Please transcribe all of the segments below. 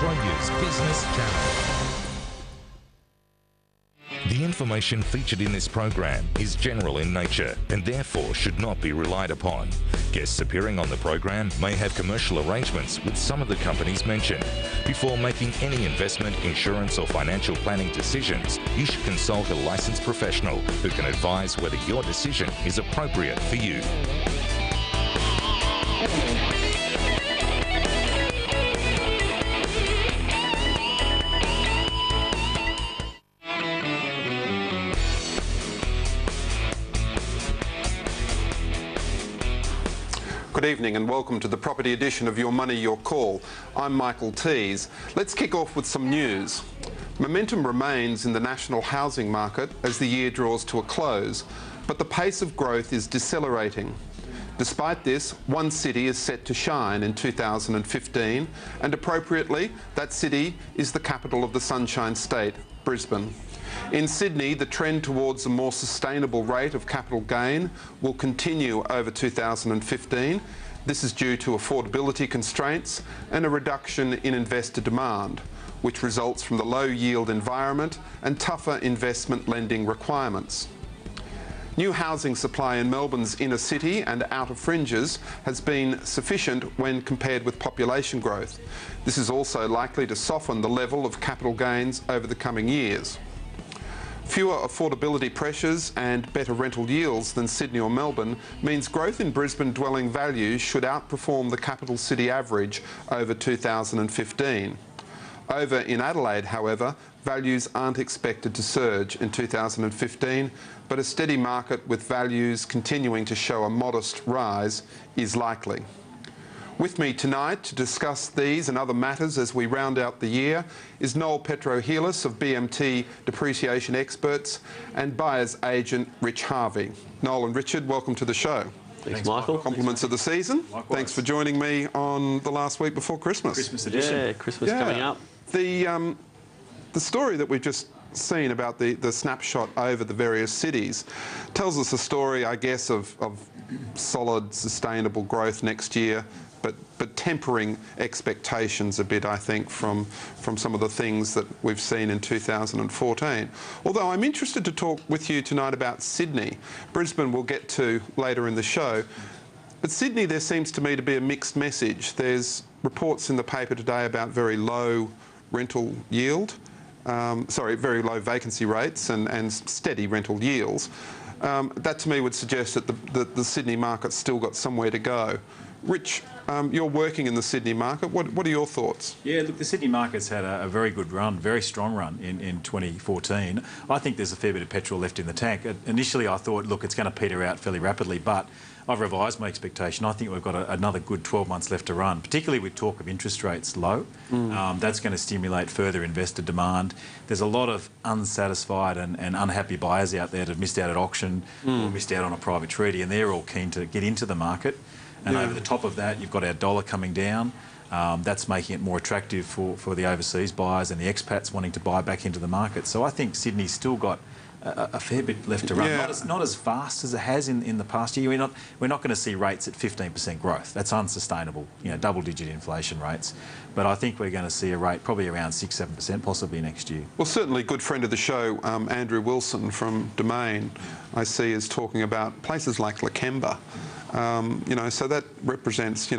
Metro News Business Channel. The information featured in this program is general in nature and therefore should not be relied upon. Guests appearing on the program may have commercial arrangements with some of the companies mentioned. Before making any investment, insurance or financial planning decisions, you should consult a licensed professional who can advise whether your decision is appropriate for you. Good evening and welcome to the property edition of Your Money, Your Call. I'm Michael Teys. Let's kick off with some news. Momentum remains in the national housing market as the year draws to a close, but the pace of growth is decelerating. Despite this, one city is set to shine in 2015, and appropriately, that city is the capital of the Sunshine State, Brisbane. In Sydney, the trend towards a more sustainable rate of capital gain will continue over 2015. This is due to affordability constraints and a reduction in investor demand, which results from the low yield environment and tougher investment lending requirements. New housing supply in Melbourne's inner city and outer fringes has been sufficient when compared with population growth. This is also likely to soften the level of capital gains over the coming years. Fewer affordability pressures and better rental yields than Sydney or Melbourne means growth in Brisbane dwelling values should outperform the capital city average over 2015. Over in Adelaide, however, values aren't expected to surge in 2015, but a steady market with values continuing to show a modest rise is likely. With me tonight to discuss these and other matters as we round out the year is Nol Petrohelos of BMT Depreciation Experts and Buyers Agent Rich Harvey. Nol and Richard, welcome to the show. Thanks, Michael. Compliments of the season. Likewise. Thanks for joining me on the last week before Christmas. Christmas edition. Yeah, Christmas coming up. The story that we've just seen about the snapshot over the various cities tells us a story, I guess, of solid, sustainable growth next year, but tempering expectations a bit, I think, from some of the things that we've seen in 2014. Although I'm interested to talk with you tonight about Sydney. Brisbane we'll get to later in the show. But Sydney, there seems to me to be a mixed message. There's reports in the paper today about very low rental yield, very low vacancy rates and steady rental yields. That to me would suggest that the Sydney market's still got somewhere to go. Rich, you're working in the Sydney market. What are your thoughts? Yeah, look, the Sydney market's had a very good run, very strong run in 2014. I think there's a fair bit of petrol left in the tank. Initially, I thought, look, it's going to peter out fairly rapidly, but I've revised my expectation. I think we've got another good 12 months left to run, particularly with talk of interest rates low. That's going to stimulate further investor demand. There's a lot of unsatisfied and unhappy buyers out there that have missed out at auction or missed out on a private treaty, and they're all keen to get into the market. And over the top of that, you've got our dollar coming down. That's making it more attractive for the overseas buyers and the expats wanting to buy back into the market. So I think Sydney's still got a fair bit left to run. Yeah. Not as fast as it has in the past year. We're not going to see rates at 15% growth. That's unsustainable, double-digit inflation rates. But I think we're going to see a rate probably around 6-7% possibly next year. Well, certainly a good friend of the show, Andrew Wilson from Domain, I see is talking about places like Lakemba. So that represents,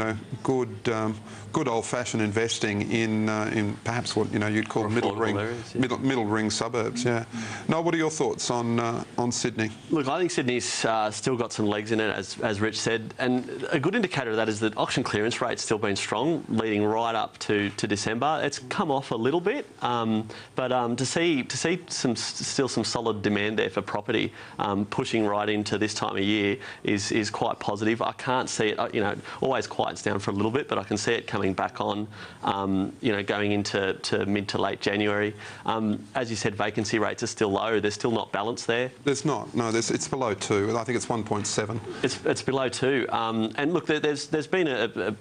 good old-fashioned investing in perhaps what you'd call middle ring suburbs. Yeah. Now, what are your thoughts on Sydney? Look, I think Sydney's still got some legs in it, as Rich said, and a good indicator of that is that auction clearance rate's still been strong, leading right up to December. It's come off a little bit, but to see still some solid demand there for property, pushing right into this time of year is quite positive. I can't see it, always quiets down for a little bit, but I can see it coming back on, going into mid to late January. As you said, vacancy rates are still low. They're still not balanced there. There's not. No, it's below 2. I think it's 1.7. It's below 2. And look, there's been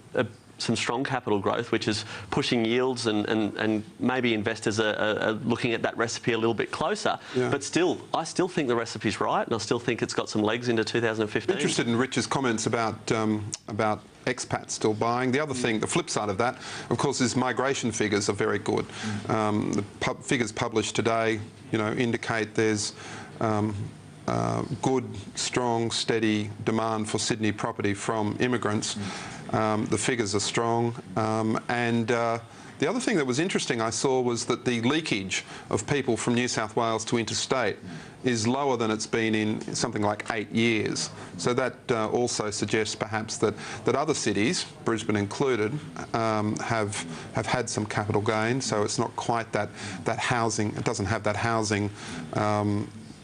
some strong capital growth, which is pushing yields, and maybe investors are looking at that recipe a little bit closer. Yeah. But still, I still think the recipe's right, and I still think it's got some legs into 2015. I'm interested in Rich's comments about expats still buying. The other thing, the flip side of that, of course, is migration figures are very good. The figures published today, indicate there's good, strong, steady demand for Sydney property from immigrants. The figures are strong, and the other thing that was interesting I saw was that the leakage of people from New South Wales to interstate is lower than it's been in something like 8 years. So that also suggests perhaps that other cities, Brisbane included, have had some capital gain. So it's not quite that housing. It doesn't have that housing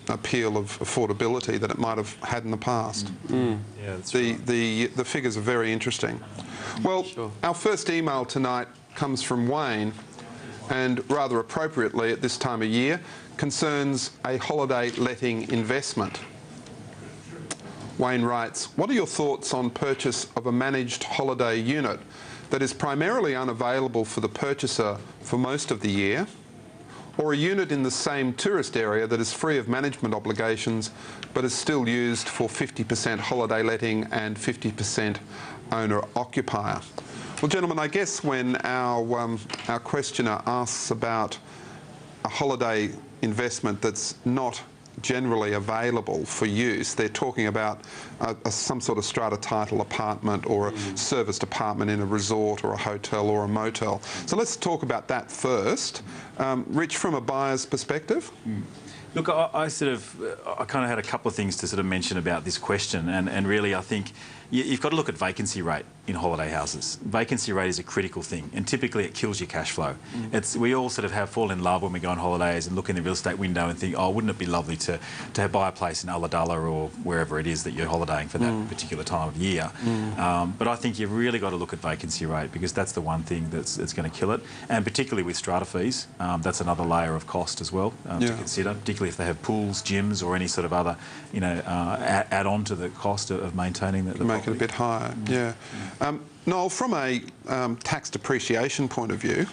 appeal of affordability that it might have had in the past. Yeah, that's right. The figures are very interesting. Well, our first email tonight comes from Wayne, and rather appropriately at this time of year, concerns a holiday letting investment. Wayne writes, what are your thoughts on purchase of a managed holiday unit that is primarily unavailable for the purchaser for most of the year, or a unit in the same tourist area that is free of management obligations but is still used for 50% holiday letting and 50% owner-occupier? Well, gentlemen, I guess when our questioner asks about a holiday investment that's not generally available for use, they're talking about some sort of strata title apartment or a serviced apartment in a resort or a hotel or a motel. So let's talk about that first. Rich, from a buyer's perspective? Look, I kind of had a couple of things to sort of mention about this question, and really I think you've got to look at vacancy rate in holiday houses. Vacancy rate is a critical thing, and typically it kills your cash flow. We all sort of fall in love when we go on holidays and look in the real estate window and think, oh, wouldn't it be lovely to buy a place in Ulladulla or wherever it is that you're holidaying for that particular time of year. But I think you've really got to look at vacancy rate, because that's the one thing that's going to kill it, and particularly with strata fees, that's another layer of cost as well to consider, particularly if they have pools, gyms, or any sort of other, add on to the cost of maintaining the Make it a bit higher, yeah. Noel, from a tax depreciation point of view,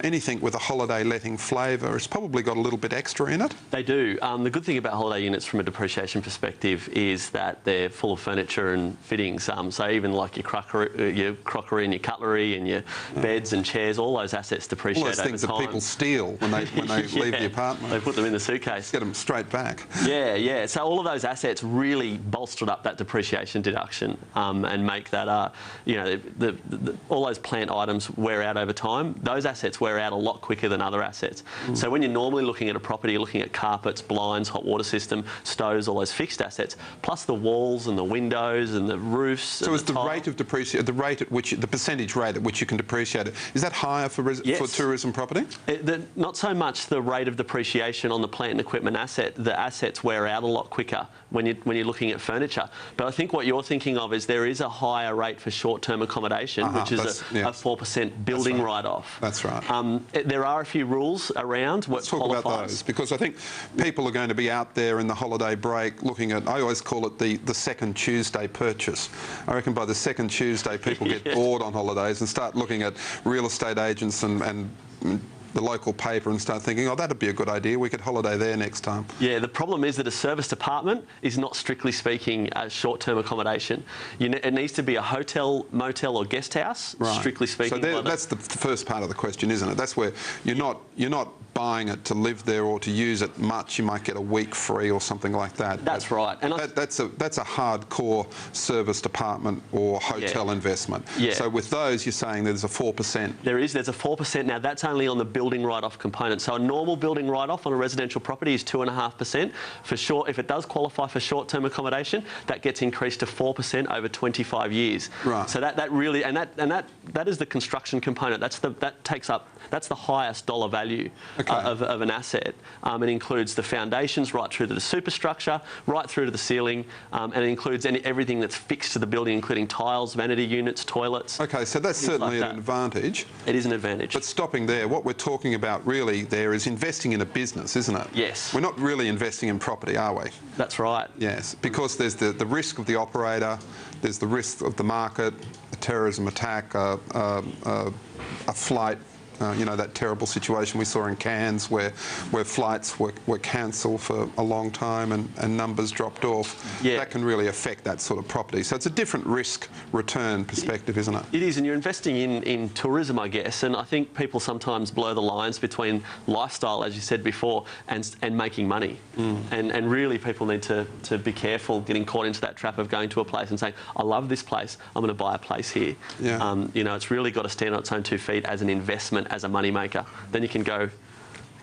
anything with a holiday letting flavour has probably got a little bit extra in it. They do. The good thing about holiday units from a depreciation perspective is that they're full of furniture and fittings. So even like your crockery and your cutlery and your beds and chairs, all those assets depreciate over time. All those things that people steal when they leave the apartment. They put them in the suitcase. Get them straight back. Yeah. So all of those assets really bolstered up that depreciation deduction and make that, all those plant items wear out over time. Those assets wear out a lot quicker than other assets. So when you're normally looking at a property, you're looking at carpets, blinds, hot water system, stoves, all those fixed assets, plus the walls and the windows and the roofs. So is the rate of depreciation, the percentage rate at which you can depreciate it, is that higher for tourism property? Not so much the rate of depreciation on the plant and equipment asset. The assets wear out a lot quicker when you're looking at furniture. But I think what you're thinking of is there is a higher rate for short-term accommodation, which is a 4% building write-off. That's right. There are a few rules around what Let's talk qualifies. about those, because I think people are going to be out there in the holiday break looking at, I always call it the second Tuesday purchase. I reckon by the second Tuesday people get bored on holidays and start looking at real estate agents and the local paper and start thinking, oh, that'd be a good idea, we could holiday there next time. Yeah, the problem is that a serviced apartment is not strictly speaking a short-term accommodation. It needs to be a hotel, motel or guest house, strictly speaking. So that's the first part of the question, isn't it? That's where you're not buying it to live there or to use it much. You might get a week free or something like that. That's right. And that's a hardcore serviced apartment or hotel investment. Yeah. So with those, you're saying there's a 4%. There's a 4%. Now, that's only on the building write-off component. So a normal building write-off on a residential property is 2.5%. For short, if it does qualify for short-term accommodation, that gets increased to 4% over 25 years. Right. So that really, and that is the construction component. That's the highest dollar value of an asset. It includes the foundations right through to the superstructure, right through to the ceiling, and it includes everything that's fixed to the building, including tiles, vanity units, toilets. Okay, so that's certainly an advantage. It is an advantage. But stopping there, what we're talking about really there is investing in a business, isn't it? Yes. We're not really investing in property, are we? That's right. Yes, because there's the risk of the operator, there's the risk of the market, the terrorism attack, a flight, you know, that terrible situation we saw in Cairns where flights were cancelled for a long time and numbers dropped off. Yeah. That can really affect that sort of property. So it's a different risk-return perspective, isn't it? It is, and you're investing in tourism, I guess, and I think people sometimes blur the lines between lifestyle, as you said before, and making money. And really people need to be careful getting caught into that trap of going to a place and saying, I love this place, I'm going to buy a place here. Yeah. You know, it's really got to stand on its own 2 feet as an investment, as a money maker. Then you can go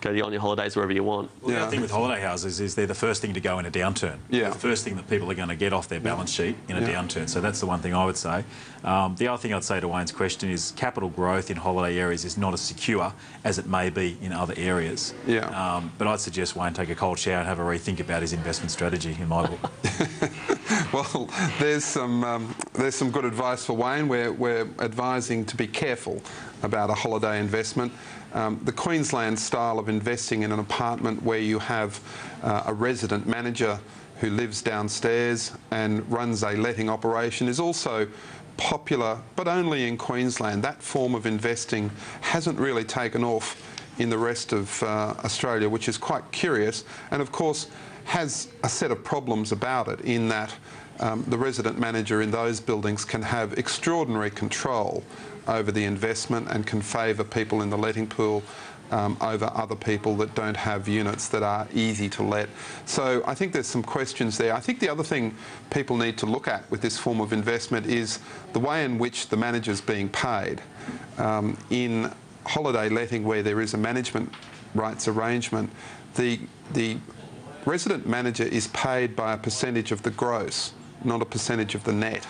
on your holidays wherever you want. Well, the other thing with holiday houses is they're the first thing to go in a downturn. Yeah. They're the first thing that people are going to get off their balance sheet in a downturn. So that's the one thing I would say. The other thing I'd say to Wayne's question is capital growth in holiday areas is not as secure as it may be in other areas. Yeah. But I'd suggest Wayne take a cold shower and have a rethink about his investment strategy, in my book. Well, there's some good advice for Wayne. We're advising to be careful about a holiday investment. The Queensland style of investing in an apartment where you have a resident manager who lives downstairs and runs a letting operation is also popular, but only in Queensland. That form of investing hasn't really taken off in the rest of Australia, which is quite curious, and of course has a set of problems about it in that the resident manager in those buildings can have extraordinary control over the investment and can favour people in the letting pool over other people that don't have units that are easy to let. So I think there's some questions there. I think the other thing people need to look at with this form of investment is the way in which the manager's being paid. In holiday letting, where there is a management rights arrangement, the resident manager is paid by a percentage of the gross, not a percentage of the net.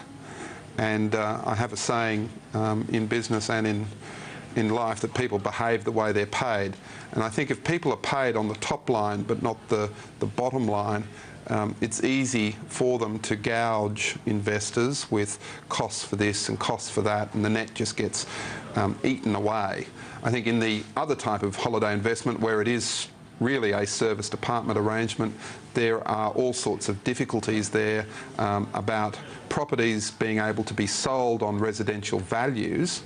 And I have a saying in business and in life that people behave the way they're paid. And I think if people are paid on the top line but not the bottom line, it's easy for them to gouge investors with costs for this and costs for that, and the net just gets eaten away. I think in the other type of holiday investment where it is really a serviced apartment arrangement, there are all sorts of difficulties there about properties being able to be sold on residential values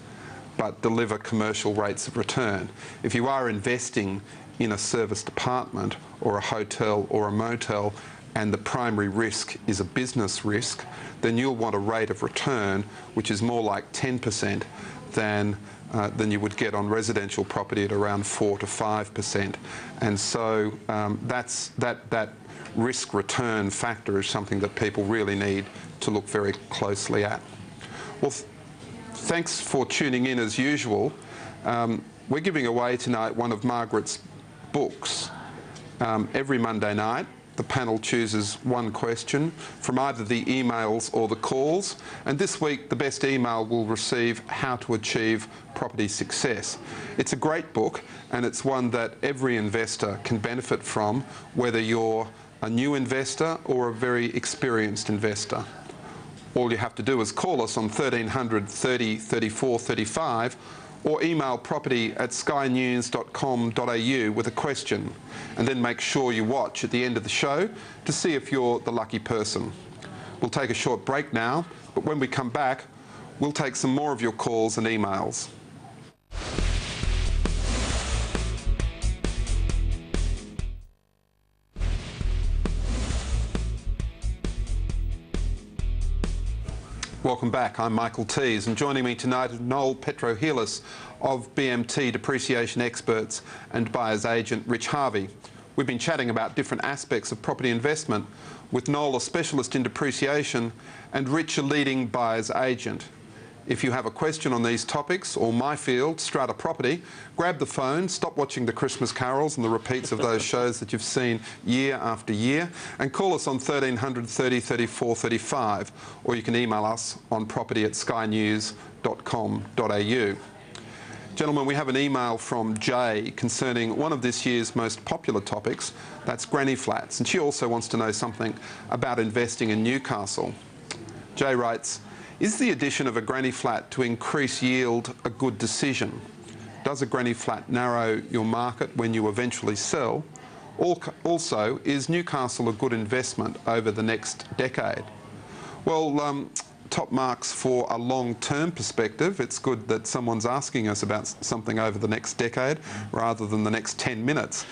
but deliver commercial rates of return. If you are investing in a serviced apartment or a hotel or a motel and the primary risk is a business risk, then you'll want a rate of return which is more like 10% than you would get on residential property at around 4 to 5%. And so that risk-return factor is something that people really need to look very closely at. Well, thanks for tuning in as usual. We're giving away tonight one of Margaret's books. Every Monday night, the panel chooses one question from either the emails or the calls, and this week the best email will receive How to Achieve Property Success. It's a great book, and it's one that every investor can benefit from, whether you're a new investor or a very experienced investor. All you have to do is call us on 1300 30 34 35 or email property@skynews.com.au with a question, and then make sure you watch at the end of the show to see if you're the lucky person. We'll take a short break now, but when we come back, we'll take some more of your calls and emails. Welcome back. I'm Michael Teys, and joining me tonight is Nol Petrohelos of BMT Depreciation Experts and Buyers Agent Rich Harvey. We've been chatting about different aspects of property investment, with Nol a specialist in depreciation and Rich a leading buyer's agent. If you have a question on these topics or my field, Strata Property, grab the phone, stop watching the Christmas carols and the repeats of those shows that you've seen year after year, and call us on 1300 30 34 35, or you can email us on property@skynews.com.au. Gentlemen, we have an email from Jay concerning one of this year's most popular topics, that's granny flats, and she also wants to know something about investing in Newcastle. Jay writes, is the addition of a granny flat to increase yield a good decision? Does a granny flat narrow your market when you eventually sell? Also, is Newcastle a good investment over the next decade? Well, top marks for a long-term perspective. It's good that someone's asking us about something over the next decade rather than the next 10 minutes.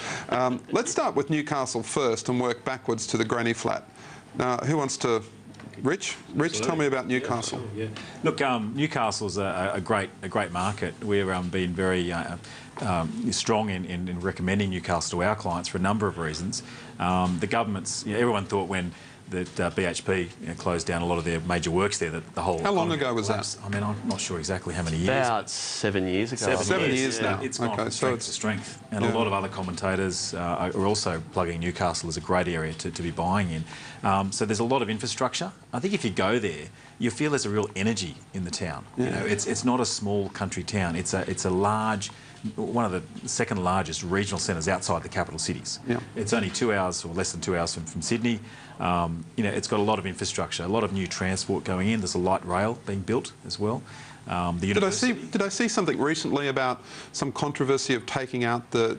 Let's start with Newcastle first and work backwards to the granny flat. Now, who wants to... Rich, tell me about Newcastle. Yeah. Look, Newcastle's a great market. We've been very strong in recommending Newcastle to our clients for a number of reasons. The government's, everyone thought when that BHP closed down a lot of their major works there, that the whole... How long ago was collapsed. that? I mean, I'm not sure exactly how many years. About 7 years ago. 7 years now. It's gone from strength to strength. And a lot of other commentators are also plugging Newcastle as a great area to be buying in. So there's a lot of infrastructure. I think if you go there, you feel there's a real energy in the town. Yeah. You know, it's not a small country town. It's a large... one of the second largest regional centres outside the capital cities. Yeah. It's only 2 hours or less than 2 hours from Sydney. It's got a lot of infrastructure, a lot of new transport going in. There's a light rail being built as well. Did I see something recently about some controversy of taking out the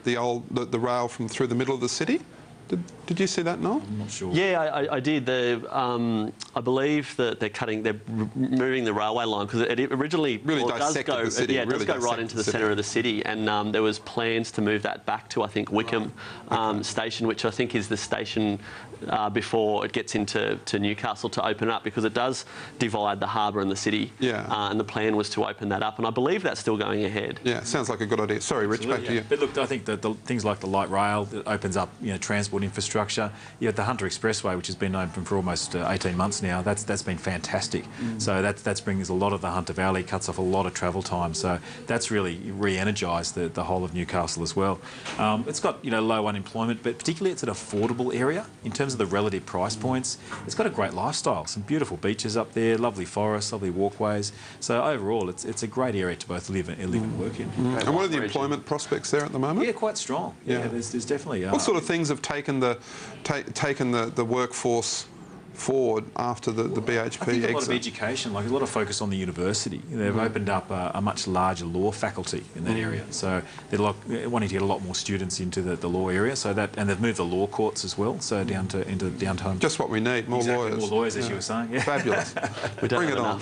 rail from through the middle of the city? Did you see that, Noel? I'm not sure. Yeah, I did. I believe that they're moving the railway line because it originally does go right into the centre of the city, and there was plans to move that back to, I think, Wickham station, which I think is the station before it gets into Newcastle, to open up, because it does divide the harbour and the city. Yeah. And the plan was to open that up, and I believe that's still going ahead. Yeah, sounds like a good idea. Sorry, Rich, back to you. But look, I think that the things like the light rail that opens up, transport infrastructure. You have the Hunter Expressway, which has been open for almost 18 months now. That's been fantastic. So that brings a lot of the Hunter Valley, cuts off a lot of travel time. So that's really re-energised the whole of Newcastle as well. It's got low unemployment, but particularly it's an affordable area in terms of the relative price points. It's got a great lifestyle, some beautiful beaches up there, lovely forests, lovely walkways. So overall, it's a great area to both live and work in. And what are the employment prospects there at the moment? Yeah, quite strong. Yeah, there's definitely... What sort of things have taken the workforce forward after the BHP exit? I think a lot of education, like a lot of focus on the university. They've opened up a much larger law faculty in that area, so they're wanting to get a lot more students into the law area. So and they've moved the law courts as well, so into downtown. Just what we need, more lawyers. More lawyers, as you were saying. Yeah. Fabulous. Bring it on.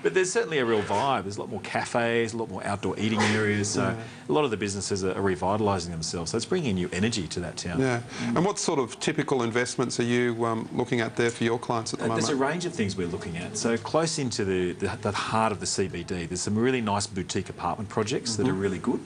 But there's certainly a real vibe. There's a lot more cafes, a lot more outdoor eating areas. So a lot of the businesses are revitalising themselves. So it's bringing new energy to that town. Yeah. And what sort of typical investments are you looking at there for your clients at the moment? There's a range of things we're looking at. So close into the heart of the CBD, there's some really nice boutique apartment projects that are really good.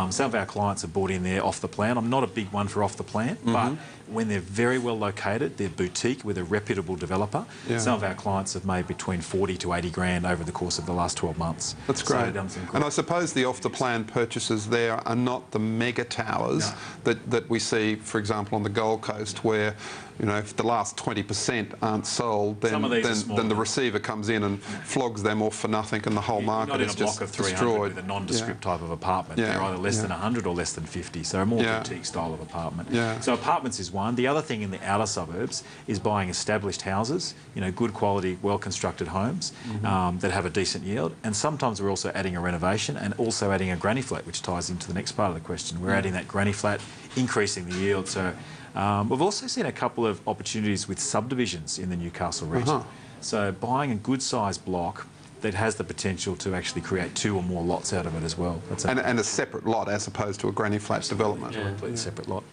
Some of our clients have bought in there off the plan. I'm not a big one for off the plan, but when they're very well located, they're boutique with a reputable developer. Yeah. Some of our clients have made between 40 to 80 grand over the course of the last 12 months. That's great. And I suppose the off-the-plan purchases there are not the mega towers that we see, for example, on the Gold Coast, where if the last 20% aren't sold, then the receiver comes in and flogs them off for nothing, and the whole market is just destroyed. With a nondescript type of apartment. They're either less than 100 or less than 50, so a more boutique style of apartment. So apartments is one. The other thing in the outer suburbs is buying established houses, good quality, well-constructed homes that have a decent yield. And sometimes we're also adding a renovation and also adding a granny flat, which ties into the next part of the question. We're adding that granny flat, increasing the yield. So we've also seen a couple of opportunities with subdivisions in the Newcastle region. So buying a good-sized block that has the potential to actually create 2 or more lots out of it as well. And a separate lot as opposed to a granny flat development. A completely separate lot.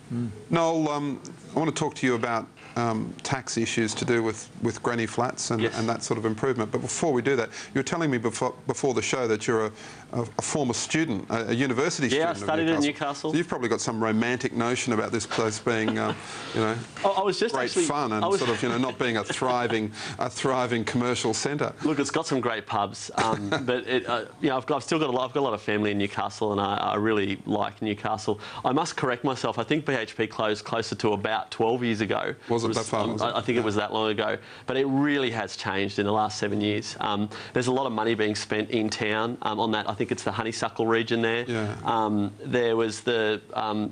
Noel, I want to talk to you about tax issues to do with granny flats and that sort of improvement. But before we do that, you were telling me before the show that you're a former student, a university student. Yeah, I studied in Newcastle. So you've probably got some romantic notion about this place being, I was just great fun and sort of, not being a thriving commercial centre. Look, it's got some great pubs, but I've still got I've got a lot of family in Newcastle, and I really like Newcastle. I must correct myself. I think BHP closed closer to about 12 years ago. Was it that far? I think it was that long ago, but it really has changed in the last 7 years. There's a lot of money being spent in town on that. I think it's the honeysuckle region there. Yeah. There was the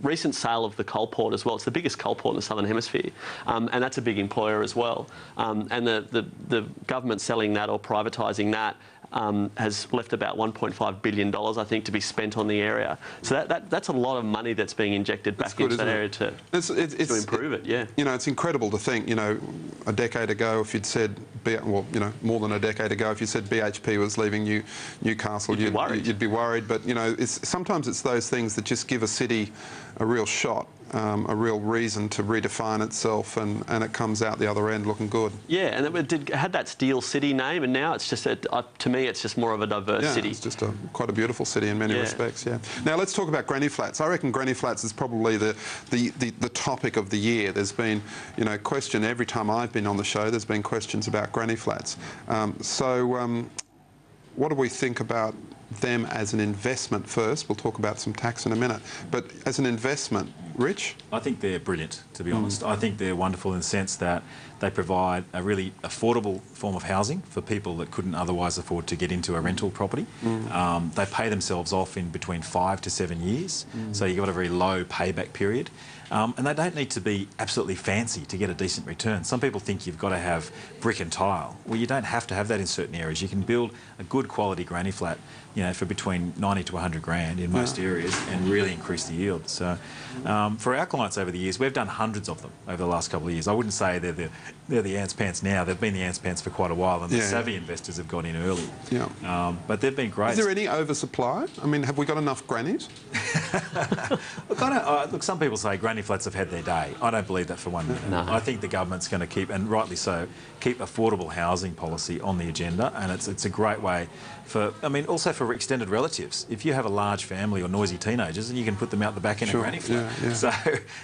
recent sale of the coal port as well. It's the biggest coal port in the Southern Hemisphere, and that's a big employer as well. And the government selling that or privatising that has left about $1.5 billion, I think, to be spent on the area. So that's a lot of money that's being injected back into that area to improve it. Yeah. You know, it's incredible to think, you know, a decade ago, if you'd said, well, you know, more than a decade ago, if you said BHP was leaving Newcastle, you'd be worried. But, you know, sometimes it's those things that just give a city a real shot, a real reason to redefine itself, and it comes out the other end looking good. Yeah, and it had that Steel City name, and now it's just, to me, it's just more of a diverse city. It's just quite a beautiful city in many respects, yeah. Now, let's talk about granny flats. I reckon granny flats is probably the topic of the year. There's been, you know, question every time I've been on the show, there's been questions about granny flats. What do we think about them as an investment first? We'll talk about some tax in a minute. But as an investment, Rich? I think they're brilliant, to be honest. I think they're wonderful in the sense that they provide a really affordable form of housing for people that couldn't otherwise afford to get into a rental property. They pay themselves off in between 5 to 7 years, so you've got a very low payback period. And they don't need to be absolutely fancy to get a decent return. Some people think you've got to have brick and tile. Well, you don't have to have that in certain areas. You can build a good quality granny flat, you know, for between 90 to 100 grand in most areas and really increase the yield. So for our clients over the years, we've done hundreds of them over the last couple of years. I wouldn't say they're the ants pants now. They've been the ants pants for quite a while, and the savvy investors have got in early. But they've been great. Is there any oversupply? I mean, have we got enough grannies? Look, some people say granny flats have had their day. I don't believe that for 1 minute. No. I think the government's going to keep, and rightly so, keep affordable housing policy on the agenda, and it's a great way for, I mean, also for extended relatives. If you have a large family or noisy teenagers, and you can put them out the back in a granny flat. So,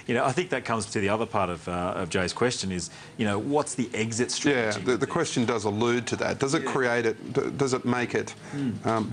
you know, I think that comes to the other part of Jay's question is, you know, what's the exit strategy? Yeah, the question does allude to that. Does it create it, does it make it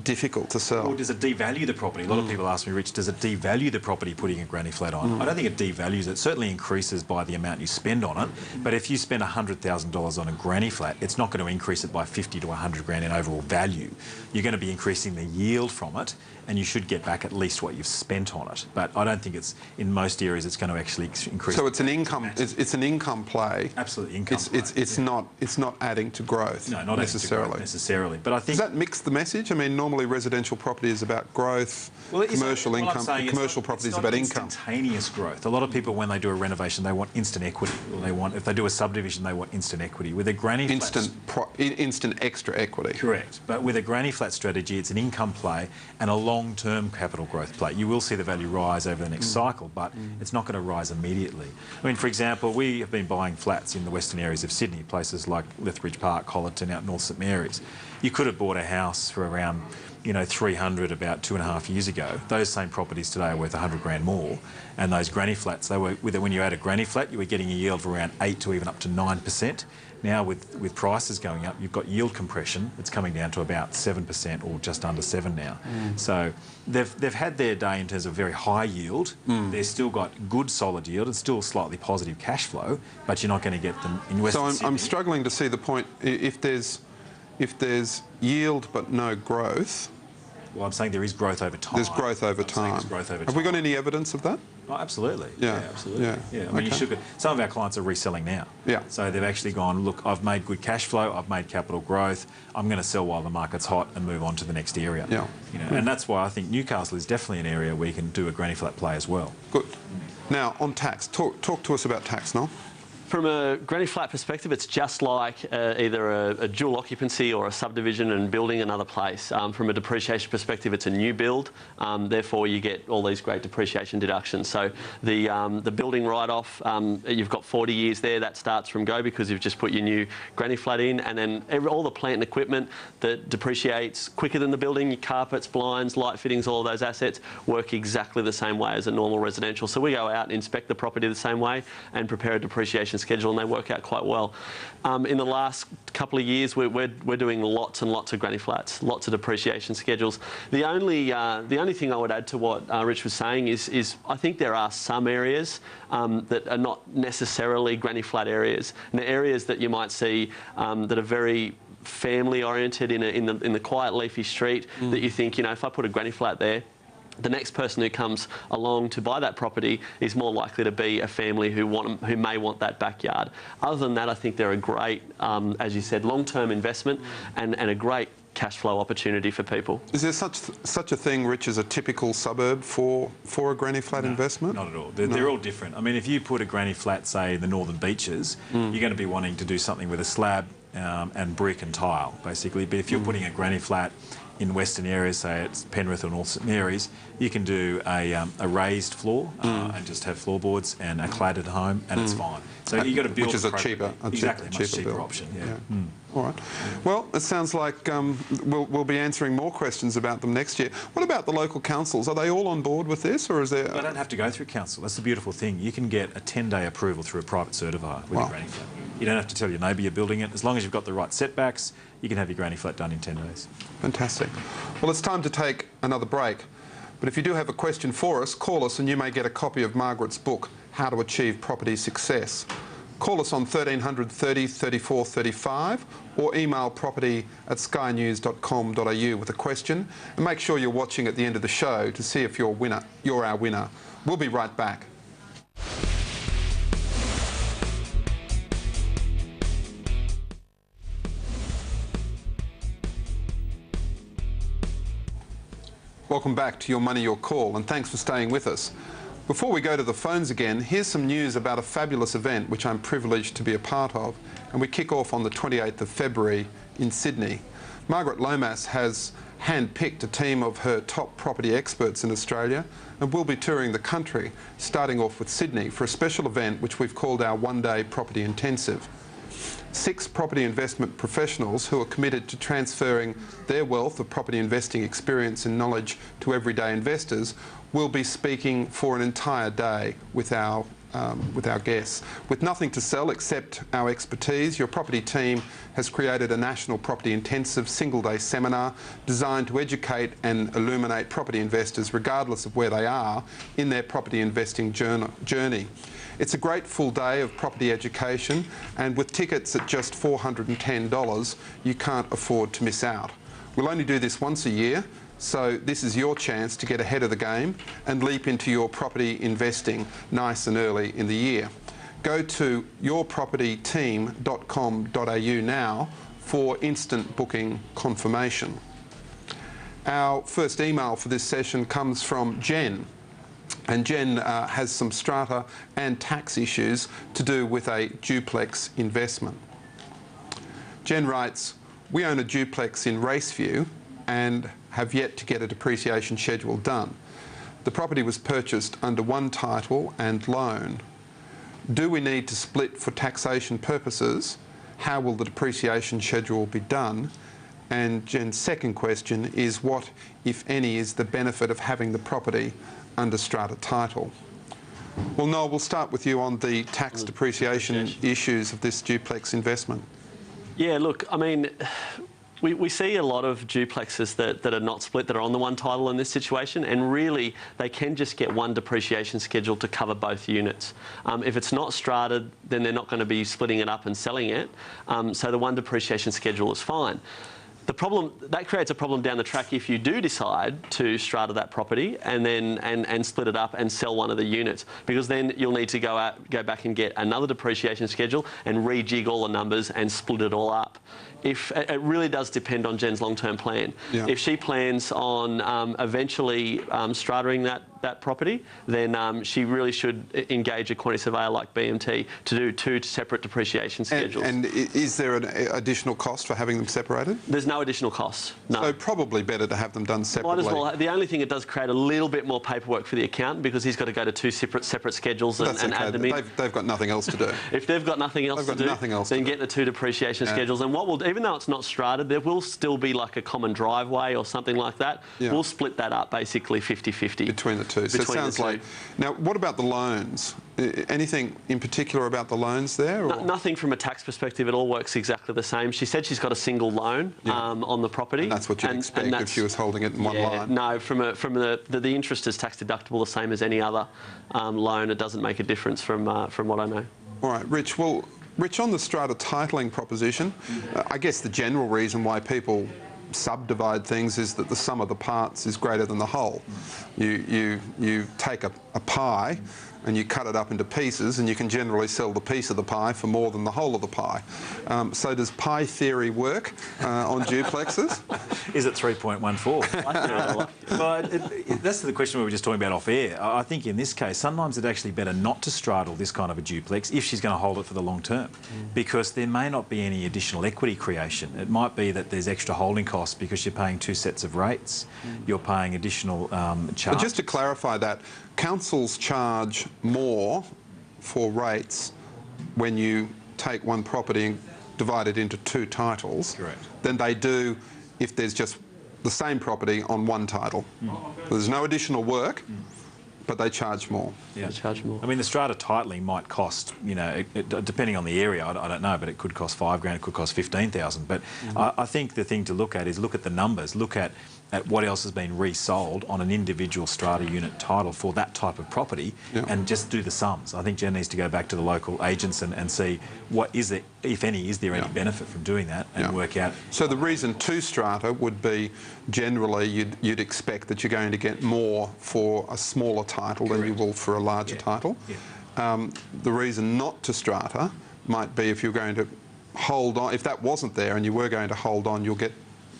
difficult to sell? Or does it devalue the property? A lot of people ask me, Rich, does it devalue the property putting a granny flat on? I don't think it devalues it. It certainly increases by the amount you spend on it. But if you spend $100,000 on a granny flat, it's not going to increase it by 50 to 100 grand in overall value. You're going to be increasing the yield from it, and you should get back at least what you've spent on it. But I don't think it's, in most areas, it's going to actually increase. So it's an income. It's an income play. Absolutely, income. It's not adding to growth. No, not necessarily. Necessarily. But I think, does that mix the message? I mean, normally residential property is about growth. Well, commercial income. Commercial property is about income. Instantaneous growth. A lot of people, when they do a renovation, they want instant equity. Or they want, if they do a subdivision, they want instant equity. With a granny flat, instant extra equity. Correct. But with a granny flat strategy, it's an income play and a long-term capital growth play. You will see the value rise over the next cycle, but it's not going to rise immediately. I mean, for example, we have been buying flats in the western areas of Sydney, places like Lethbridge Park, Colleton, out North St Mary's. You could have bought a house for around, you know, 300 about 2.5 years ago. Those same properties today are worth 100 grand more. And those granny flats, they were, when you had a granny flat, you were getting a yield of around 8 to even up to 9%. Now, with prices going up, you've got yield compression. It's coming down to about 7% or just under 7 now. So they've had their day in terms of very high yield. They've still got good solid yield and still slightly positive cash flow, but you're not going to get them in Western Sydney. I'm struggling to see the point. If there's yield but no growth. Well, I'm saying there is growth over time. There's growth over time. Have we got any evidence of that? Oh, absolutely. Yeah, absolutely. Yeah. I mean, you should. Some of our clients are reselling now. Yeah. So they've actually gone, look, I've made good cash flow, I've made capital growth, I'm going to sell while the market's hot and move on to the next area. Yeah. You know, and that's why I think Newcastle is definitely an area where you can do a granny flat play as well. Good. Now, on tax, talk to us about tax, Nol. From a granny flat perspective, it's just like either a dual occupancy or a subdivision and building another place. From a depreciation perspective, it's a new build, therefore you get all these great depreciation deductions. So the building write-off, you've got 40 years there. That starts from go because you've just put your new granny flat in, and then all the plant and equipment that depreciates quicker than the building, your carpets, blinds, light fittings, all of those assets work exactly the same way as a normal residential. So we go out and inspect the property the same way and prepare a depreciation schedule, and they work out quite well. In the last couple of years, we're doing lots and lots of granny flats, lots of depreciation schedules. The only thing I would add to what Rich was saying is I think there are some areas that are not necessarily granny flat areas, and areas that you might see that are very family oriented in the quiet leafy street that you think, you know, if I put a granny flat there, the next person who comes along to buy that property is more likely to be a family who may want that backyard. Other than that, I think they're a great, as you said, long-term investment and a great cash flow opportunity for people. Is there such a thing, Rich, as a typical suburb for a granny flat investment? Not at all. They're all different. I mean, if you put a granny flat, say, in the Northern Beaches, you're going to be wanting to do something with a slab and brick and tile, basically. But if you're putting a granny flat in western areas, say it's Penrith or North St Mary's, you can do a raised floor and just have floorboards and a cladded home, and it's fine. So you've got to build, which is a cheaper, much cheaper option. Yeah. All right. Well, it sounds like we'll be answering more questions about them next year. What about the local councils? Are they all on board with this, or is there? They don't have to go through council. That's the beautiful thing. You can get a 10-day approval through a private certifier with your granny flat. You don't have to tell your neighbour you're building it. As long as you've got the right setbacks, you can have your granny flat done in 10 days. Fantastic. Well, it's time to take another break. But if you do have a question for us, call us and you may get a copy of Margaret's book, How to Achieve Property Success. Call us on 1300 30 34 35 or email property@skynews.com.au with a question, and make sure you're watching at the end of the show to see if you're our winner. We'll be right back. Welcome back to Your Money, Your Call, and thanks for staying with us. Before we go to the phones again, here's some news about a fabulous event which I'm privileged to be a part of, and we kick off on the 28th of February in Sydney. Margaret Lomas has hand-picked a team of her top property experts in Australia and will be touring the country, starting off with Sydney for a special event which we've called our one-day property intensive. 6 property investment professionals who are committed to transferring their wealth of property investing experience and knowledge to everyday investors will be speaking for an entire day with our guests. With nothing to sell except our expertise, your property team has created a national property intensive single-day seminar designed to educate and illuminate property investors regardless of where they are in their property investing journey. It's a great full day of property education, and with tickets at just $410, you can't afford to miss out. We'll only do this once a year, so this is your chance to get ahead of the game and leap into your property investing nice and early in the year. Go to yourpropertyteam.com.au now for instant booking confirmation. Our first email for this session comes from Jen. And Jen has some strata and tax issues to do with a duplex investment. Jen writes, "We own a duplex in Raceview and have yet to get a depreciation schedule done. The property was purchased under one title and loan. Do we need to split for taxation purposes? How will the depreciation schedule be done? And Jen's second question is, what, if any, is the benefit of having the property under strata title?" Well, Noel, we'll start with you on the tax depreciation issues of this duplex investment. Yeah, look, I mean, we see a lot of duplexes that are not split, that are on the one title in this situation, and really they can just get one depreciation schedule to cover both units. If it's not strata, then they're not going to be splitting it up and selling it, so the one depreciation schedule is fine. The problem, that creates a problem down the track if you do decide to strata that property and then and split it up and sell one of the units, because then you'll need to go back and get another depreciation schedule and rejig all the numbers and split it all up. If it really does depend on Jen's long-term plan. Yeah. If she plans on eventually strataing that property, then she really should engage a quantity surveyor like BMT to do 2 separate depreciation schedules. And is there an additional cost for having them separated? There's no additional cost, no. So probably better to have them done separately. Might as well. The only thing it does create a little bit more paperwork for the accountant, because he's got to go to 2 separate schedules and add them in. They've got nothing else to do. If they've got nothing else to do, then get the 2 depreciation schedules. And what we'll, even though it's not strata, there will still be like a common driveway or something like that. Yeah. We'll split that up basically 50-50. Between the two. So it sounds like... Now, what about the loans? Anything in particular about the loans there? Or? Nothing from a tax perspective. It all works exactly the same. She said she's got a single loan on the property. And that's what you'd expect if she was holding it in one line? No, from the interest is tax deductible the same as any other loan. It doesn't make a difference from what I know. All right, Rich. Well, Rich, on the strata titling proposition, I guess the general reason why people subdivide things is that the sum of the parts is greater than the whole. You take a pie and you cut it up into pieces, and you can generally sell the piece of the pie for more than the whole of the pie. So does pie theory work on duplexes? Is it 3.14? Well, that's the question we were just talking about off air. I think in this case, sometimes it's actually better not to straddle this kind of a duplex if she's going to hold it for the long term, because there may not be any additional equity creation. It might be that there's extra holding costs because you're paying two sets of rates. You're paying additional charges. But just to clarify that, councils charge more for rates when you take one property and divide it into two titles. Correct. Than they do if there's just the same property on one title. There's no additional work, but they charge more. Yeah, they charge more. I mean, the strata titling might cost, you know, depending on the area, I don't know, but it could cost $5,000, it could cost $15,000. But I think the thing to look at is look at the numbers, look at what else has been resold on an individual strata unit title for that type of property, and just do the sums. I think Jen needs to go back to the local agents and see what is there, if any, is there any benefit from doing that, and work out. So the reason to strata would be generally you'd expect that you're going to get more for a smaller title than you will for a larger title. The reason not to strata might be if you're going to hold on, if that wasn't there and you were going to hold on, you'll get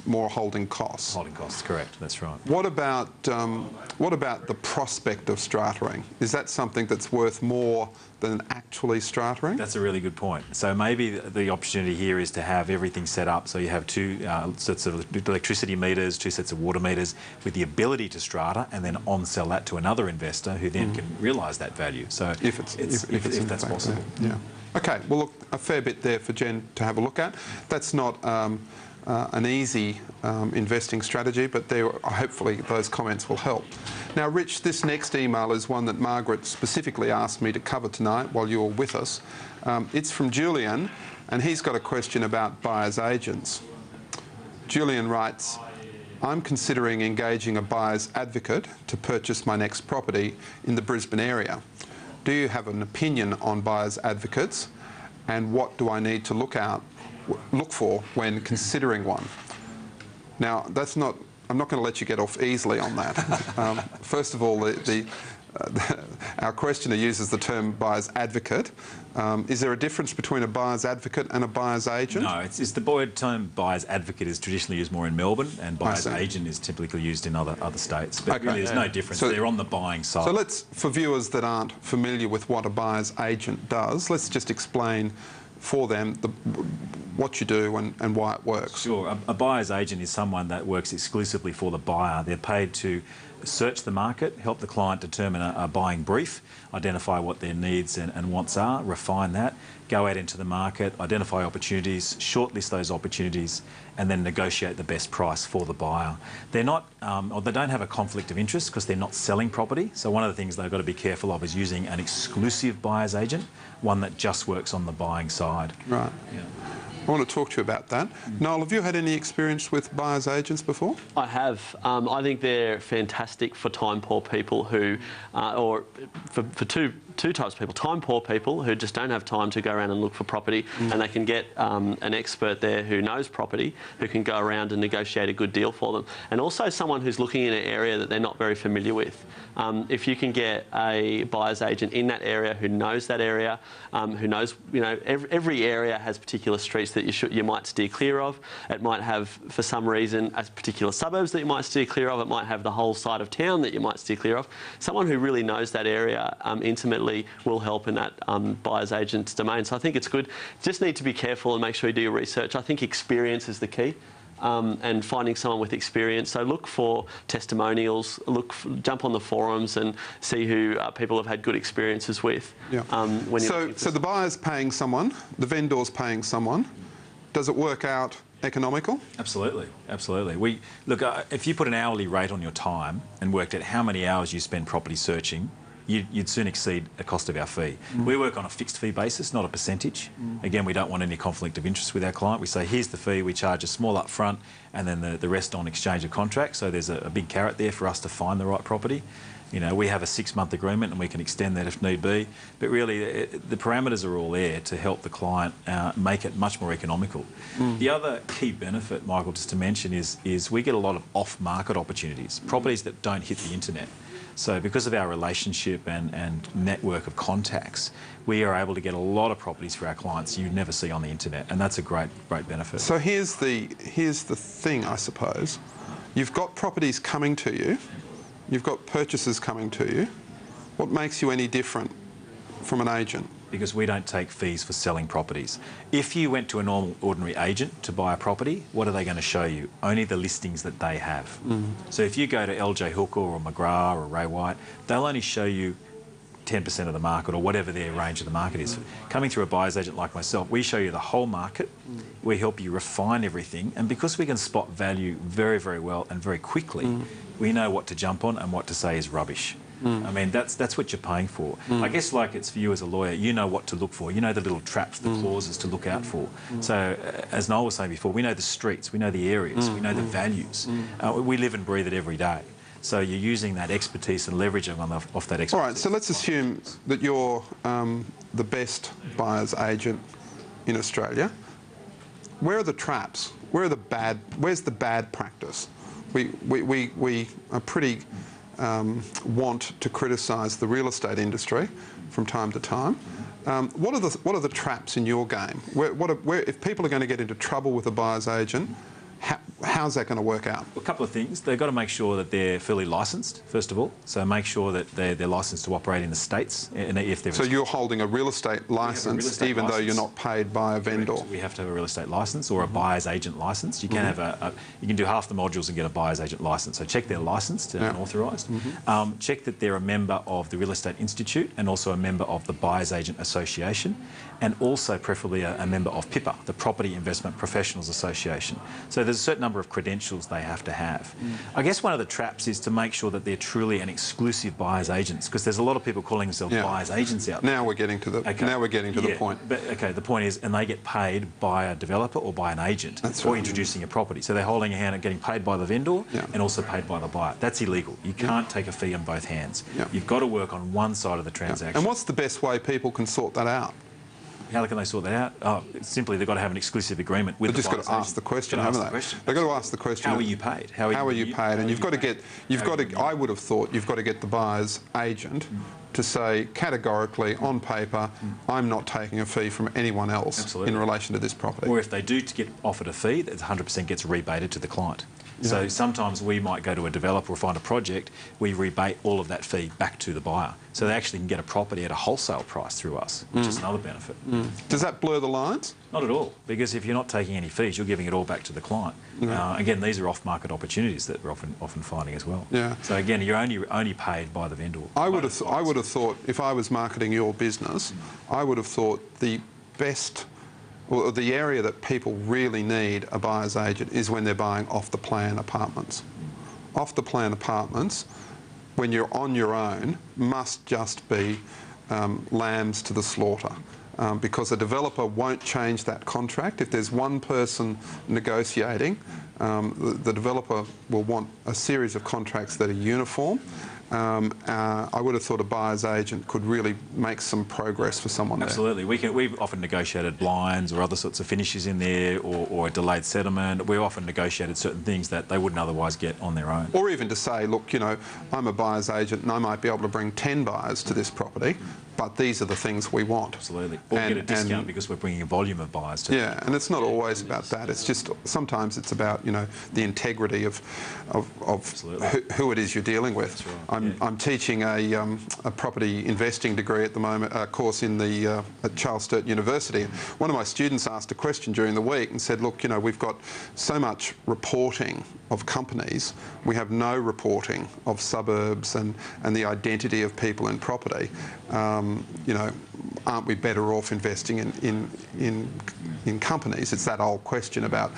more holding costs. Holding costs, correct. That's right. What about the prospect of strataing? Is that something that's worth more than actually strataing? That's a really good point. So maybe the opportunity here is to have everything set up so you have two sets of electricity meters, two sets of water meters, with the ability to strata, and then on-sell that to another investor who then can realise that value. So if that's possible. Yeah. Okay. Well, look, a fair bit there for Jen to have a look at. That's not an easy investing strategy, but hopefully those comments will help. Now, Rich, this next email is one that Margaret specifically asked me to cover tonight while you were with us. It's from Julian, and he's got a question about buyer's agents. Julian writes, I'm considering engaging a buyer's advocate to purchase my next property in the Brisbane area. Do you have an opinion on buyer's advocates, and what do I need to look for when considering one? Now, I'm not going to let you get off easily on that. First of all, our questioner uses the term buyer's advocate. Is there a difference between a buyer's advocate and a buyer's agent? No, it's the term buyer's advocate is traditionally used more in Melbourne, and buyer's agent is typically used in other states. But really, there's no difference. So, they're on the buying side. So for viewers that aren't familiar with what a buyer's agent does, let's just explain for them what you do and why it works. Sure. A buyer's agent is someone that works exclusively for the buyer. They're paid to search the market, help the client determine a buying brief, identify what their needs and wants are, refine that, go out into the market, identify opportunities, shortlist those opportunities, and then negotiate the best price for the buyer. They're not, or they don't have a conflict of interest because they're not selling property. So one of the things they've got to be careful of is using an exclusive buyer's agent, one that just works on the buying side. Right. Yeah. I want to talk to you about that. Noel, have you had any experience with buyer's agents before? I have. I think they're fantastic for time-poor people who, or for two types of people. Time-poor people who just don't have time to go around and look for property, and they can get an expert there who knows property, who can go around and negotiate a good deal for them. And also someone who's looking in an area that they're not very familiar with. If you can get a buyer's agent in that area who knows that area, who knows, you know, every area has particular streets that you might steer clear of. It might have, for some reason, particular suburbs that you might steer clear of. It might have the whole side of town that you might steer clear of. Someone who really knows that area intimately will help in that buyer's agent's domain. So I think it's good. Just need to be careful and make sure you do your research. I think experience is the key. And finding someone with experience. So look for testimonials, jump on the forums and see who people have had good experiences with. Yeah. So the buyer's paying someone, the vendor's paying someone. Does it work out economical? Absolutely, absolutely. Look, if you put an hourly rate on your time and worked out how many hours you spend property searching, you'd soon exceed the cost of our fee. We work on a fixed fee basis, not a percentage. Again, we don't want any conflict of interest with our client. We say, here's the fee, we charge a small upfront, and then the rest on exchange of contract. So there's a big carrot there for us to find the right property. You know, we have a 6-month agreement and we can extend that if need be. But really, the parameters are all there to help the client make it much more economical. The other key benefit, Michael, just to mention, is we get a lot of off-market opportunities, properties that don't hit the internet. So because of our relationship and network of contacts, we are able to get a lot of properties for our clients you never see on the internet, and that's a great benefit. So here's the thing, I suppose. You've got properties coming to you. You've got purchasers coming to you. What makes you any different from an agent? Because we don't take fees for selling properties. If you went to a normal, ordinary agent to buy a property, what are they going to show you? Only the listings that they have. So if you go to LJ Hooker or McGrath or Ray White, they'll only show you 10% of the market or whatever their range of the market is. Coming through a buyer's agent like myself, we show you the whole market. We help you refine everything, and because we can spot value very, very well and very quickly, we know what to jump on and what to say is rubbish. I mean, that's what you're paying for. I guess like it's for you as a lawyer, you know what to look for. You know the little traps, the clauses to look out for. So, as Noel was saying before, we know the streets, we know the areas, we know the values. We live and breathe it every day. So you're using that expertise and leveraging off that expertise. All right, so let's assume that you're the best buyer's agent in Australia. Where are the traps? Where's the bad practice? We are pretty want to criticise the real estate industry from time to time. What are the traps in your game? If people are going to get into trouble with a buyer's agent, how's that going to work out? A couple of things. They've got to make sure that they're fully licensed, first of all. So make sure that they're licensed to operate in the States. And if they're so you're holding a real estate licence even though you're not paid by a vendor? Correct. We have to have a real estate licence or a buyer's agent licence. You can have you can do half the modules and get a buyer's agent licence. So check they're licensed and authorised. Check that they're a member of the Real Estate Institute and also a member of the Buyers Agent Association, and also preferably a member of PIPA, the Property Investment Professionals Association. So there's a certain number of credentials they have to have. I guess one of the traps is to make sure that they're truly an exclusive buyer's agents, because there's a lot of people calling themselves buyer's agents out there. Now we're getting to the the point. But the point is, and they get paid by a developer or by an agent for introducing a property. So they're holding a hand at getting paid by the vendor and also paid by the buyer. That's illegal. You can't take a fee on both hands. You've got to work on one side of the transaction. And what's the best way people can sort that out? How can they sort that out? Oh, simply they've got to have an exclusive agreement with the buyer's agent. They've just got to ask the question, haven't they? They've got to ask the question. How are you paid? How are you paid? And I would have thought you've got to get the buyer's agent to say categorically on paper, I'm not taking a fee from anyone else in relation to this property. Or if they do get offered a fee, that 100% gets rebated to the client. So sometimes we might go to a developer or find a project, we rebate all of that fee back to the buyer. So they actually can get a property at a wholesale price through us, which is another benefit. Does that blur the lines? Not at all, because if you're not taking any fees, you're giving it all back to the client. Again, these are off-market opportunities that we're often finding as well. So again, you're only paid by the vendor. I would have thought, if I was marketing your business, I would have thought the best, or the area that people really need a buyer's agent is when they're buying off-the-plan apartments. Off-the-plan apartments, when you're on your own, must just be lambs to the slaughter. Because a developer won't change that contract. If there's one person negotiating, the developer will want a series of contracts that are uniform. I would have thought a buyer's agent could really make some progress for someone. Absolutely. We've often negotiated blinds or other sorts of finishes in there, or a delayed settlement. We've often negotiated certain things that they wouldn't otherwise get on their own. Or even to say, look, you know, I'm a buyer's agent and I might be able to bring 10 buyers to this property, but these are the things we want. Absolutely. Or get a discount because we're bringing a volume of buyers to and it's not always about that. It's just sometimes it's about, you know, the integrity of who it is you're dealing with. That's right. I'm teaching a property investing degree at the moment, a course in the at Charles Sturt University. One of my students asked a question during the week and said, look, you know, we've got so much reporting of companies, we have no reporting of suburbs and the identity of people in property. You know, aren't we better off investing in companies? It's that old question about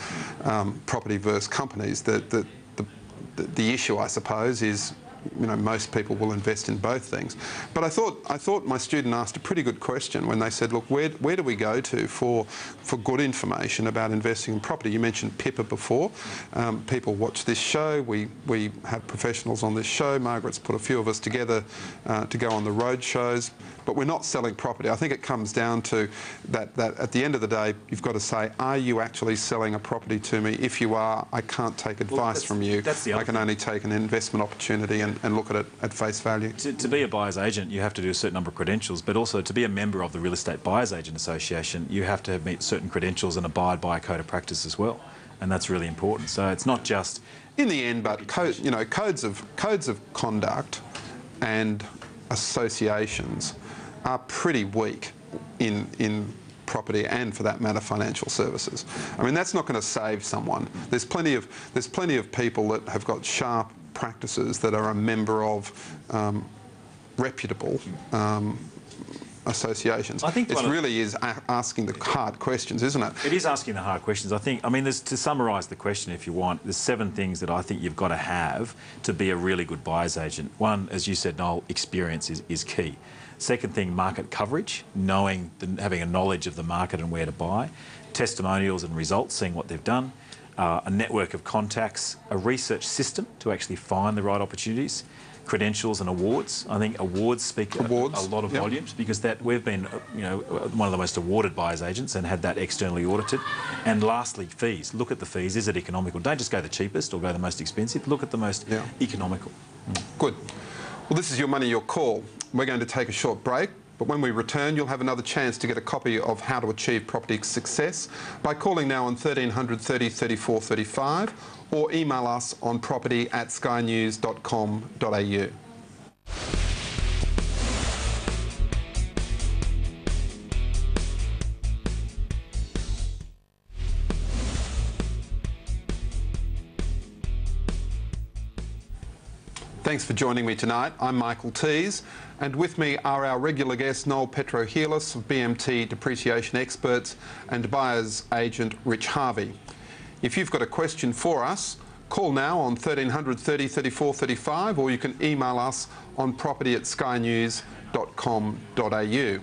property versus companies. The issue, I suppose, is most people will invest in both things. But I thought my student asked a pretty good question when they said, look, where do we go to for good information about investing in property? You mentioned Pippa before. People watch this show. We have professionals on this show. Margaret's put a few of us together to go on the road shows. But we're not selling property. I think it comes down to that at the end of the day, you've got to say, are you actually selling a property to me? If you are, I can't take advice from you. I can only take an investment opportunity and look at it at face value. To be a buyer's agent, you have to do a certain number of credentials, but also to be a member of the Real Estate Buyers Agent Association, you have to meet certain credentials and abide by a code of practice as well. And that's really important. So it's not just... In the end, but codes of conduct and associations are pretty weak in property and, for that matter, financial services. I mean, that's not going to save someone. There's plenty of people that have got sharp practices that are a member of reputable associations. I think it really is asking the hard questions, isn't it? It is asking the hard questions. I mean, to summarise the question, if you want, there's 7 things that I think you've got to have to be a really good buyer's agent. One, as you said, Noel, experience is key. Second thing, market coverage, having a knowledge of the market and where to buy. Testimonials and results, seeing what they've done. A network of contacts, a research system to actually find the right opportunities. Credentials and awards. I think awards speak a lot of volumes, because we've been one of the most awarded buyers agents and had that externally audited. And lastly, fees. Look at the fees. Is it economical? Don't just go the cheapest or go the most expensive. Look at the most economical. Good. Well, this is Your Money, Your Call. We're going to take a short break, but when we return, you'll have another chance to get a copy of How to Achieve Property Success by calling now on 1300 30 34 35 or email us on property@skynews.com.au. Thanks for joining me tonight. I'm Michael Teys, and with me are our regular guests Nol Petrohelos of BMT Depreciation Experts and Buyers Agent Rich Harvey. If you've got a question for us, call now on 1300 30 34 35, or you can email us on property@skynews.com.au.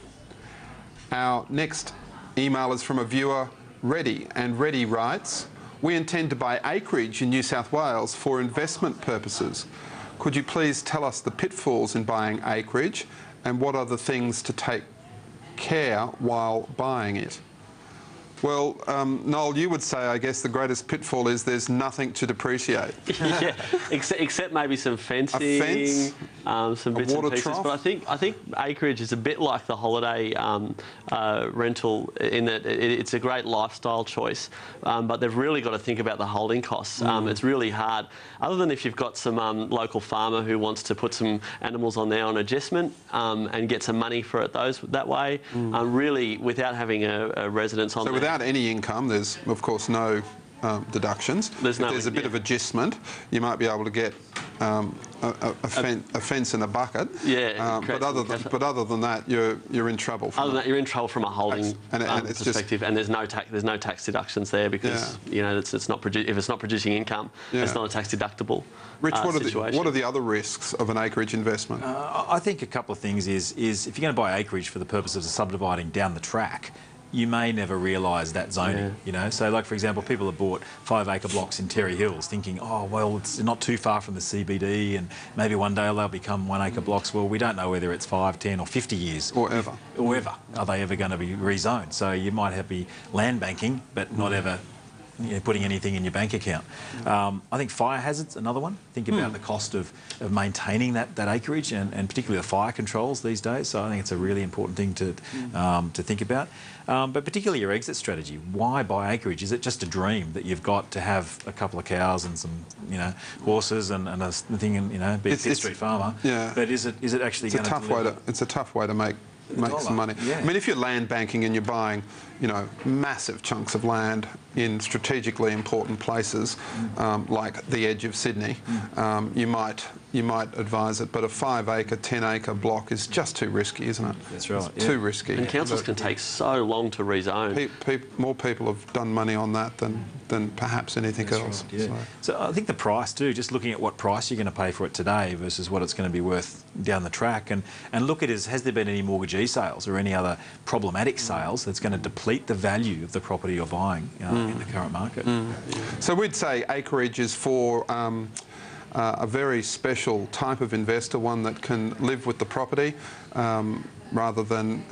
Our next email is from a viewer, Reddy, and Reddy writes, "We intend to buy acreage in New South Wales for investment purposes. Could you please tell us the pitfalls in buying acreage and what are the things to take care while buying it?" Well, Noel, you would say, I guess, the greatest pitfall is there's nothing to depreciate. Yeah, except maybe some fencing, a fence, some bits and pieces. Trough. But I think acreage is a bit like the holiday rental in that it's a great lifestyle choice, but they've really got to think about the holding costs. It's really hard, other than if you've got some local farmer who wants to put some animals on there on adjustment and get some money for it that way. Really, without having a residence on there. Without any income, there's of course no deductions. If there's a bit of adjustment, you might be able to get a fence and a bucket. Yeah. But other than that, you're in trouble. Other than that, you're in trouble from a holding perspective, and there's no tax deductions there because it's not if it's not producing income, it's not a tax deductible. Rich, what are the other risks of an acreage investment? I think a couple of things is if you're going to buy acreage for the purpose of subdividing down the track, you may never realise that zoning, So, like, for example, people have bought 5-acre blocks in Terry Hills thinking, oh, well, it's not too far from the CBD and maybe one day they'll become 1-acre blocks. Well, we don't know whether it's 5, 10 or 50 years. Or ever. Are they ever going to be rezoned? So you might have be land banking, but not ever putting anything in your bank account. I think fire hazards, another one. Think about the cost of maintaining that acreage and particularly the fire controls these days. So I think it's a really important thing to think about. But particularly your exit strategy. Why buy acreage? Is it just a dream that you've got to have a couple of cows and some, horses and a thing and, be a Pitt Street farmer? Yeah. But is it actually going to? It's a tough way to make some money. Yeah. I mean, if you're land banking and you're buying, massive chunks of land in strategically important places like the edge of Sydney, you might you might advise it, but a 5-acre, 10-acre block is just too risky, isn't it? That's right. It's too risky. And councils can take so long to rezone. More people have done money on that than perhaps anything else. Right, yeah. So I think the price too, just looking at what price you're going to pay for it today versus what it's going to be worth down the track, and look at has there been any mortgagee sales or any other problematic sales that's going to deplete the value of the property you're buying in the current market. So we'd say Acreage is for a very special type of investor, one that can live with the property rather than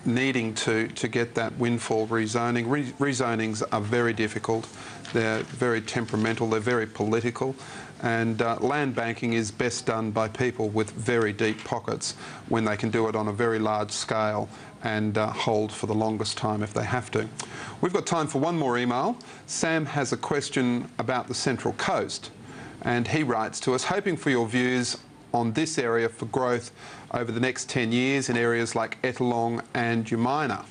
needing to get that windfall rezoning. Rezonings are very difficult, they're very temperamental, they're very political, and land banking is best done by people with very deep pockets when they can do it on a very large scale and hold for the longest time if they have to. We've got time for one more email. Sam has a question about the Central Coast, and he writes to us, hoping for your views on this area for growth over the next 10 years in areas like Ettalong and Umina.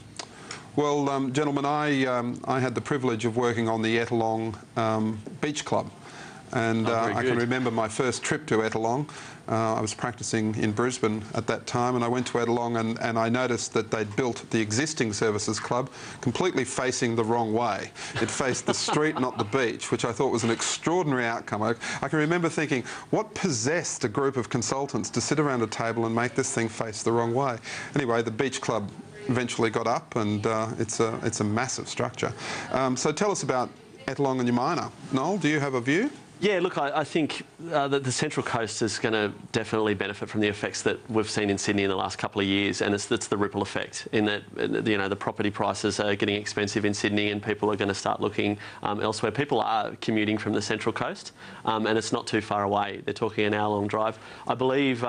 Well, gentlemen, I had the privilege of working on the Ettalong Beach Club, and I can remember my first trip to Ettalong. I was practicing in Brisbane at that time, and I went to Ettalong and I noticed that they'd built the existing services club completely facing the wrong way. It faced the street, not the beach, which I thought was an extraordinary outcome. I can remember thinking, what possessed a group of consultants to sit around a table and make this thing face the wrong way? Anyway, the beach club eventually got up, and it's a massive structure. So tell us about Ettalong and Umina. Noel, do you have a view? Yeah, look, I think that the Central Coast is going to definitely benefit from the effects that we've seen in Sydney in the last couple of years, and it's the ripple effect in that, you know, the property prices are getting expensive in Sydney and people are going to start looking elsewhere. People are commuting from the Central Coast, and it's not too far away. They're talking an hour-long drive. I believe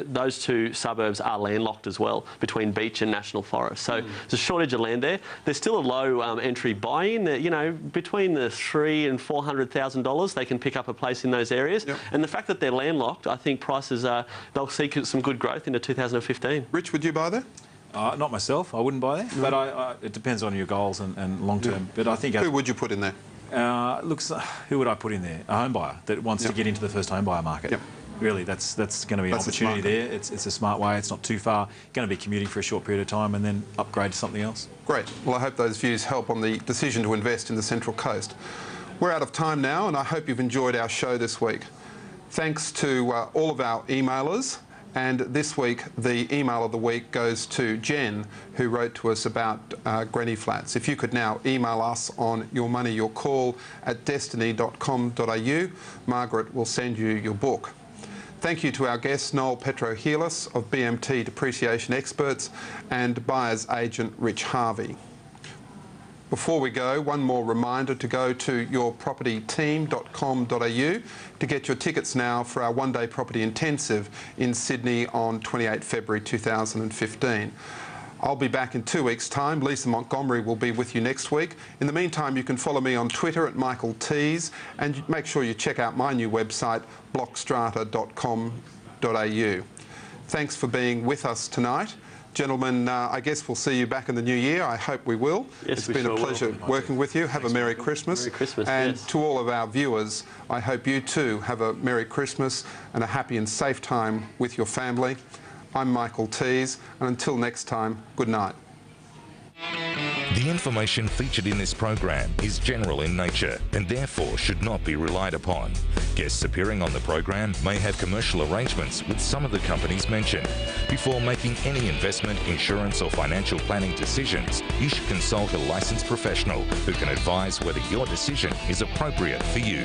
those two suburbs are landlocked as well, between beach and national forest. So there's a shortage of land there. There's still a low entry buy-in. You know, between the $300,000 and $400,000, they can pick up a place in those areas. Yep. And the fact that they're landlocked, I think prices they'll see some good growth into 2015. Rich, would you buy there? Not myself. I wouldn't buy there. But it depends on your goals and long term. But I think who would you put in there? Who would I put in there? A home buyer that wants to get into the first home buyer market. Yep. Really, that's going to be an opportunity there. It's a smart way. It's not too far. Going to be commuting for a short period of time and then upgrade to something else. Great. Well, I hope those views help on the decision to invest in the Central Coast. We're out of time now, and I hope you've enjoyed our show this week. Thanks to all of our emailers. And this week, the email of the week goes to Jen, who wrote to us about Granny Flats. If you could now email us on yourmoneyyourcall@destiny.com.au, Margaret will send you your book. Thank you to our guests, Nol Petrohelos of BMT Depreciation Experts and Buyers Agent Rich Harvey. Before we go, one more reminder to go to yourpropertyteam.com.au to get your tickets now for our one-day property intensive in Sydney on 28 February 2015. I'll be back in 2 weeks' time. Lisa Montgomery will be with you next week. In the meantime, you can follow me on Twitter at Michael Teys, and make sure you check out my new website, blockstrata.com.au. Thanks for being with us tonight. Gentlemen, I guess we'll see you back in the new year. I hope we will. Yes, it's been a pleasure working with you. Have a Merry Christmas. Merry Christmas, and yes. to all of our viewers, I hope you too have a Merry Christmas and a happy and safe time with your family. I'm Michael Teys, and until next time, good night. The information featured in this program is general in nature and therefore should not be relied upon. Guests appearing on the program may have commercial arrangements with some of the companies mentioned. Before making any investment, insurance or financial planning decisions, you should consult a licensed professional who can advise whether your decision is appropriate for you.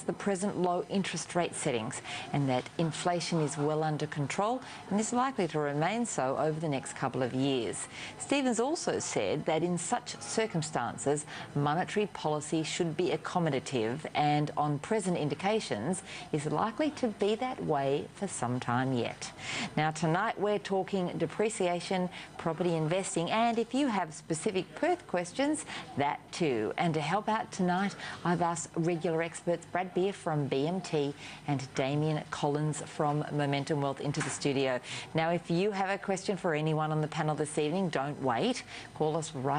The present low interest rate settings and that inflation is well under control and is likely to remain so over the next couple of years. Stevens also said that in such circumstances, monetary policy should be accommodative and on present indications is likely to be that way for some time yet. Now tonight we're talking depreciation, property investing, and if you have specific Perth questions, that too. And to help out tonight, I've asked regular experts Brad Beer from BMT and Damien Collins from Momentum Wealth into the studio. Now, if you have a question for anyone on the panel this evening, don't wait. Call us right